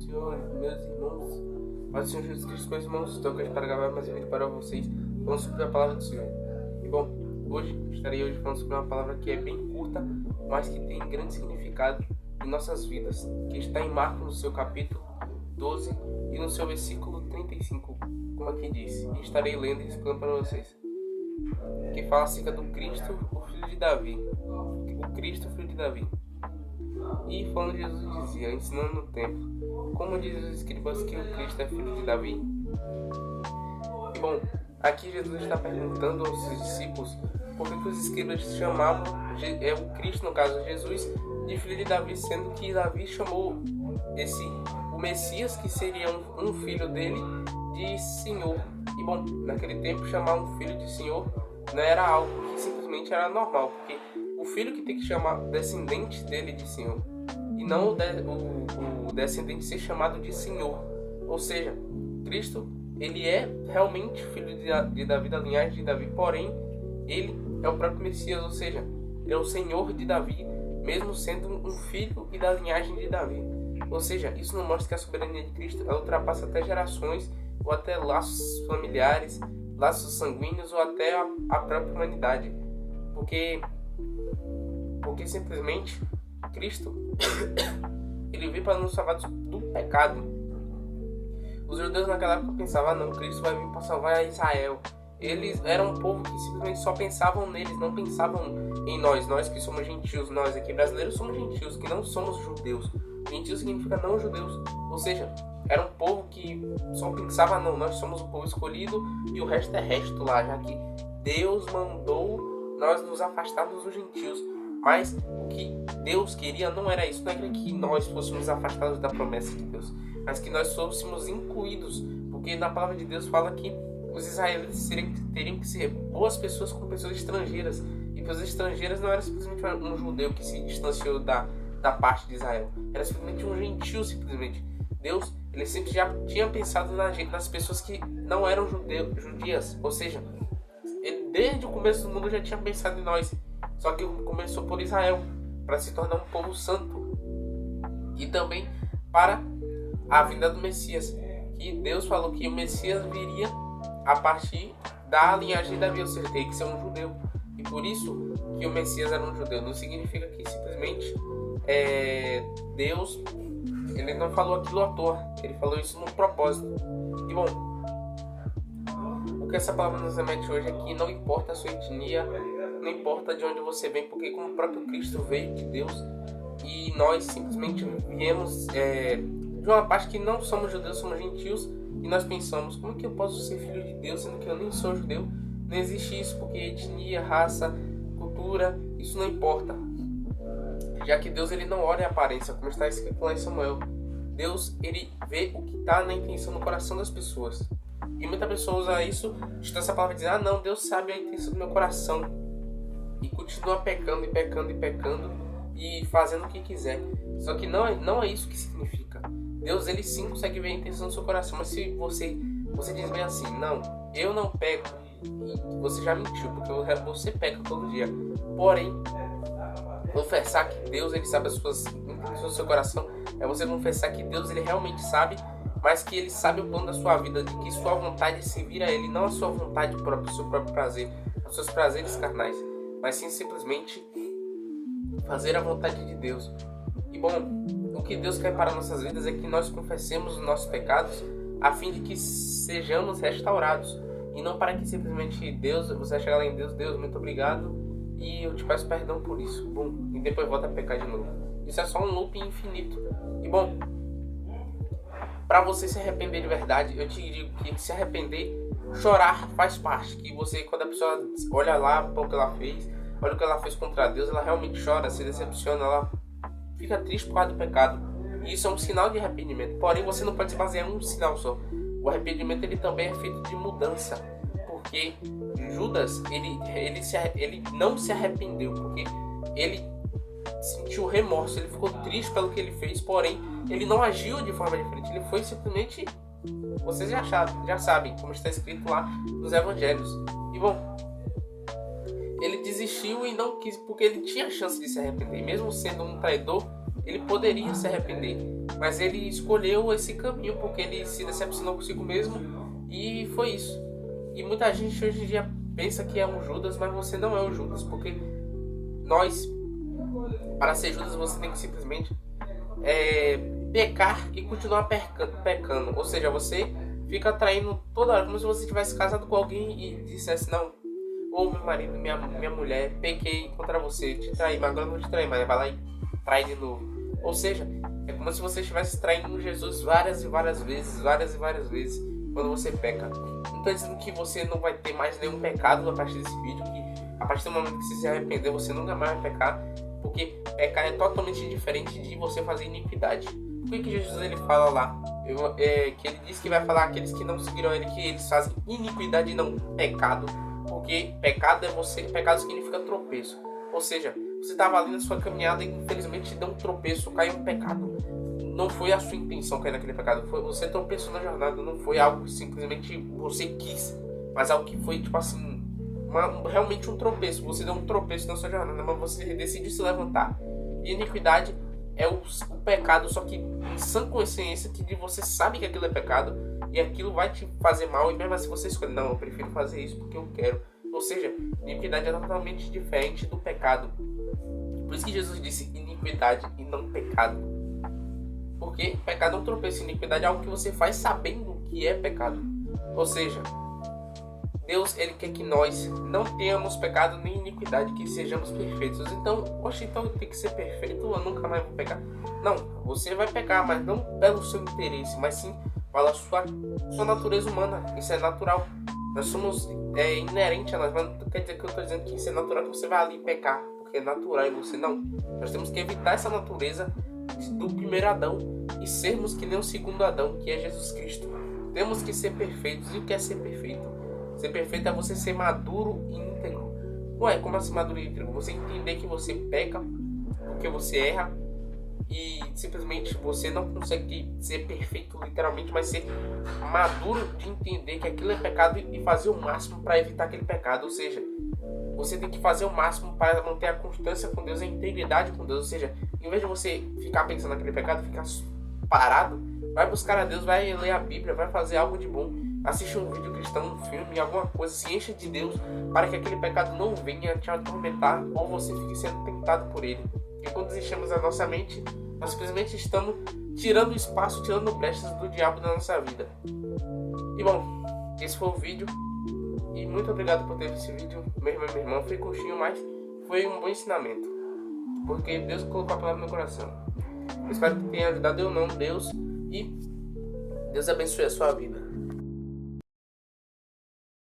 Senhor, meus irmãos, Pai do Senhor Jesus Cristo, meus irmãos, estou aqui para gravar mais um vídeo para vocês. Vamos sobre a palavra do Senhor. E bom, estarei falando sobre uma palavra que é bem curta, mas que tem grande significado em nossas vidas, que está em Marcos, no seu capítulo 12 e no seu versículo 35, como aqui diz. E estarei lendo e explicando para vocês. Que fala acerca do Cristo, o filho de Davi. O Cristo, o filho de Davi. E falando, Jesus dizia, ensinando no templo, como dizem os escribas que o Cristo é filho de Davi? E bom, aqui Jesus está perguntando aos seus discípulos por que os escribas chamavam o Cristo, no caso Jesus, de filho de Davi, sendo que Davi chamou o Messias, que seria um filho dele, de Senhor. E bom, naquele tempo chamar um filho de Senhor não era algo que simplesmente era normal, porque o filho que tem que chamar o descendente dele de Senhor, e não o descendente ser chamado de Senhor. Ou seja, Cristo, ele é realmente filho de Davi, da linhagem de Davi, porém, ele é o próprio Messias, ou seja, ele é o Senhor de Davi, mesmo sendo um filho e da linhagem de Davi. Ou seja, isso não mostra que a soberania de Cristo ela ultrapassa até gerações, ou até laços familiares, laços sanguíneos, ou até a própria humanidade. Porque simplesmente Cristo ele veio para nos salvar do pecado. Os judeus naquela época pensavam, não, Cristo vai vir para salvar Israel. Eles eram um povo que simplesmente só pensavam neles, não pensavam em nós que somos gentios. Nós aqui brasileiros somos gentios, que não somos judeus. Gentios significa não judeus, ou seja, era um povo que só pensava, não, nós somos o povo escolhido e o resto é resto lá, já que Deus mandou nós nos afastarmos dos gentios. Mas o que Deus queria não era isso, não era que nós fôssemos afastados da promessa de Deus, mas que nós fôssemos incluídos, porque na palavra de Deus fala que os israelitas teriam que ser boas pessoas com pessoas estrangeiras, e pessoas estrangeiras não era simplesmente um judeu que se distanciou da parte de Israel, era simplesmente um gentio, simplesmente. Deus, ele sempre já tinha pensado nas pessoas que não eram judias, ou seja, ele desde o começo do mundo já tinha pensado em nós. Só que começou por Israel, para se tornar um povo santo. E também para a vinda do Messias. Que Deus falou que o Messias viria a partir da linhagem de Davi, ou seja, teria que ser um judeu. E por isso que o Messias era um judeu. Não significa que simplesmente Deus ele não falou aquilo à toa. Ele falou isso num propósito. E bom, o que essa palavra nos remete hoje é que não importa a sua etnia, não importa de onde você vem, porque como o próprio Cristo veio de Deus e nós simplesmente viemos de uma parte que não somos judeus, somos gentios, e nós pensamos, como que eu posso ser filho de Deus sendo que eu nem sou judeu? Não existe isso, porque etnia, raça, cultura, isso não importa, já que Deus ele não olha a aparência, como está escrito lá em Samuel. Deus ele vê o que está na intenção no coração das pessoas, e muita pessoa usa isso, está essa palavra dizendo, não, Deus sabe a intenção do meu coração, e continua pecando e fazendo o que quiser. Só que não é isso que significa. Deus ele sim consegue ver a intenção do seu coração, mas se você diz bem assim, não, eu não peco, e você já mentiu, porque você peca todo dia. Porém, confessar que Deus ele sabe as suas intenções do seu coração é você confessar que Deus ele realmente sabe, mas que ele sabe o plano da sua vida, de que sua vontade é servir a ele, não a sua vontade própria, o seu próprio prazer, os seus prazeres carnais, mas sim simplesmente fazer a vontade de Deus. E bom, o que Deus quer para nossas vidas é que nós confessemos os nossos pecados a fim de que sejamos restaurados, e não para que simplesmente Deus, você vai chegar lá em Deus, Deus, muito obrigado, e eu te peço perdão por isso, bom, e depois volta a pecar de novo. Isso é só um loop infinito. E bom, para você se arrepender de verdade, eu te digo que se arrepender, chorar faz parte, que você, quando a pessoa olha lá para o que ela fez, olha o que ela fez contra Deus, ela realmente chora, se decepciona, ela fica triste por causa do pecado. E isso é um sinal de arrependimento. Porém, você não pode se basear em um sinal só. O arrependimento ele também é feito de mudança, porque Judas ele não se arrependeu, porque ele sentiu remorso, ele ficou triste pelo que ele fez, porém ele não agiu de forma diferente, ele foi simplesmente, vocês já sabem, como está escrito lá nos evangelhos. E bom, ele desistiu e não quis, porque ele tinha a chance de se arrepender, mesmo sendo um traidor, ele poderia se arrepender. Mas ele escolheu esse caminho porque ele se decepcionou consigo mesmo e foi isso. E muita gente hoje em dia pensa que é um Judas, mas você não é o Judas, porque para ser Judas, você tem que simplesmente pecar e continuar pecando. Ou seja, você fica traindo toda hora, como se você tivesse casado com alguém e dissesse, não, ou meu marido, minha mulher, pequei contra você, te traí, mas agora não te traí, mas vai lá e trai de novo. Ou seja, é como se você estivesse traindo Jesus várias e várias vezes, quando você peca. Não estou dizendo que você não vai ter mais nenhum pecado a partir desse vídeo, que a partir do momento que você se arrepender, você nunca mais vai pecar, porque pecar é totalmente diferente de você fazer iniquidade. Por que Jesus ele fala lá? Que ele diz que vai falar aqueles que não seguiram ele, que eles fazem iniquidade e não pecado, porque pecado significa tropeço. Ou seja, você estava ali na sua caminhada e infelizmente deu um tropeço, caiu um pecado. Não foi a sua intenção cair naquele pecado, você tropeçou na jornada, não foi algo que simplesmente você quis, mas algo que foi tipo assim, realmente um tropeço. Você deu um tropeço na sua jornada, mas você decidiu se levantar. E iniquidade é o pecado, só que em sã consciência que você sabe que aquilo é pecado e aquilo vai te fazer mal, e mesmo assim você escolhe, não, eu prefiro fazer isso porque eu quero. Ou seja, iniquidade é totalmente diferente do pecado. Por isso que Jesus disse iniquidade e não pecado. Porque pecado é um tropeço, iniquidade é algo que você faz sabendo que é pecado. Ou seja, Deus ele quer que nós não tenhamos pecado nem iniquidade, que sejamos perfeitos. Então, então tem que ser perfeito ou eu nunca mais vou pecar? Não, você vai pecar, mas não pelo seu interesse, mas sim pela sua natureza humana. Isso é natural. Nós somos inerente a nós, mas não quer dizer que eu estou dizendo que isso é natural, que você vai ali pecar, porque é natural em você. Não, nós temos que evitar essa natureza do primeiro Adão e sermos que nem o segundo Adão, que é Jesus Cristo. Temos que ser perfeitos. E o que é ser perfeito? Ser perfeito é você ser maduro e íntegro. Ué, como assim maduro e íntegro? Você entender que você peca, porque você erra, e simplesmente você não consegue ser perfeito literalmente, mas ser maduro de entender que aquilo é pecado e fazer o máximo para evitar aquele pecado. Ou seja, você tem que fazer o máximo para manter a constância com Deus, a integridade com Deus. Ou seja, em vez de você ficar pensando naquele pecado, ficar parado, vai buscar a Deus, vai ler a Bíblia, vai fazer algo de bom, assiste um vídeo cristão, um filme, alguma coisa, se encha de Deus, para que aquele pecado não venha te atormentar ou você fique sendo tentado por ele. E quando deixamos a nossa mente, nós simplesmente estamos tirando espaço, tirando brechas do diabo da nossa vida. E bom, esse foi o vídeo. E muito obrigado por ter visto esse vídeo. Meu irmão, foi curtinho, mas foi um bom ensinamento, porque Deus colocou a palavra no meu coração. Eu espero que tenha ajudado eu não, Deus. E Deus abençoe a sua vida.